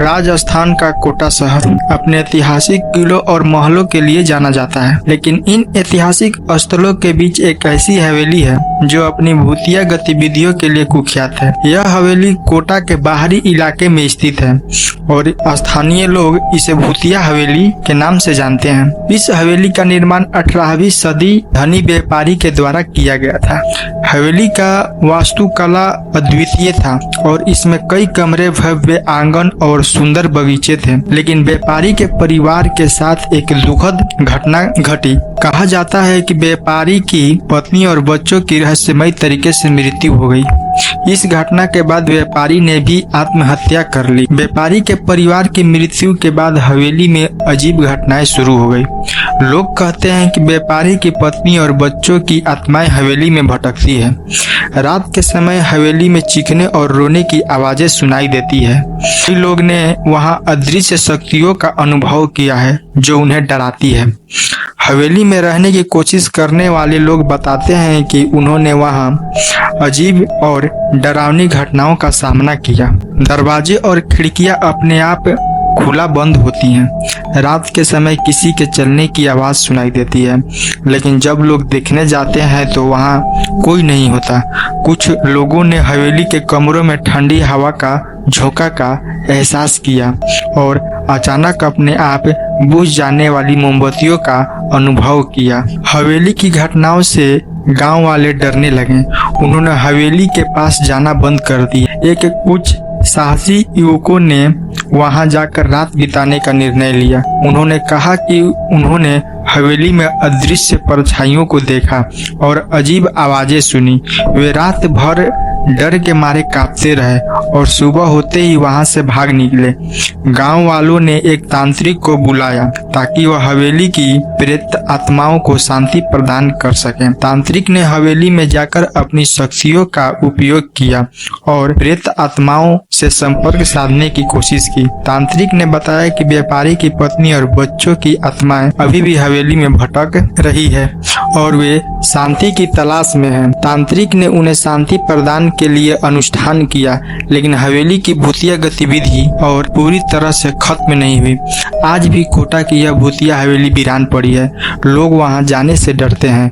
राजस्थान का कोटा शहर अपने ऐतिहासिक किलों और महलों के लिए जाना जाता है, लेकिन इन ऐतिहासिक स्थलों के बीच एक ऐसी हवेली है जो अपनी भूतिया गतिविधियों के लिए कुख्यात है। यह हवेली कोटा के बाहरी इलाके में स्थित है और स्थानीय लोग इसे भूतिया हवेली के नाम से जानते हैं। इस हवेली का निर्माण 18वीं सदी धनी व्यापारी के द्वारा किया गया था। हवेली का वास्तुकला अद्वितीय था और इसमें कई कमरे, भव्य आंगन और सुंदर बगीचे थे, लेकिन व्यापारी के परिवार के साथ एक दुखद घटना घटी। कहा जाता है कि व्यापारी की पत्नी और बच्चों की रहस्यमय तरीके से मृत्यु हो गई। इस घटना के बाद व्यापारी ने भी आत्महत्या कर ली। व्यापारी के परिवार की मृत्यु के बाद हवेली में अजीब घटनाएं शुरू हो गई। लोग कहते हैं कि व्यापारी की पत्नी और बच्चों की आत्माएं हवेली में भटकती है। रात के समय हवेली में चीखने और रोने की आवाजें सुनाई देती है। कई लोग ने वहां अदृश्य शक्तियों का अनुभव किया है जो उन्हें डराती है। हवेली में रहने की कोशिश करने वाले लोग बताते हैं कि उन्होंने वहां अजीब और डरावनी घटनाओं का सामना किया। दरवाजे और खिड़कियां अपने आप खुला बंद होती हैं। रात के समय किसी के चलने की आवाज सुनाई देती है, लेकिन जब लोग देखने जाते हैं तो वहां कोई नहीं होता। कुछ लोगों ने हवेली के कमरों में ठंडी हवा का झोंका का एहसास किया और अचानक अपने आप बुझ जाने वाली मोमबत्तियों का अनुभव किया। हवेली की घटनाओं से गांव वाले डरने लगे। उन्होंने हवेली के पास जाना बंद कर दिया। एक कुछ साहसी युवकों ने वहां जाकर रात बिताने का निर्णय लिया। उन्होंने कहा कि उन्होंने हवेली में अदृश्य परछाइयों को देखा और अजीब आवाजें सुनी। वे रात भर डर के मारे कांपते रहे और सुबह होते ही वहां से भाग निकले। गांव वालों ने एक तांत्रिक को बुलाया ताकि वह हवेली की प्रेत आत्माओं को शांति प्रदान कर सके। तांत्रिक ने हवेली में जाकर अपनी शक्तियों का उपयोग किया और प्रेत आत्माओं से संपर्क साधने की कोशिश की। तांत्रिक ने बताया कि व्यापारी की पत्नी और बच्चों की आत्माएं अभी भी हवेली में भटक रही है और वे शांति की तलाश में हैं। तांत्रिक ने उन्हें शांति प्रदान के लिए अनुष्ठान किया, लेकिन हवेली की भूतिया गतिविधि और पूरी तरह से खत्म नहीं हुई। आज भी कोटा की यह भूतिया हवेली वीरान पड़ी है। लोग वहां जाने से डरते हैं।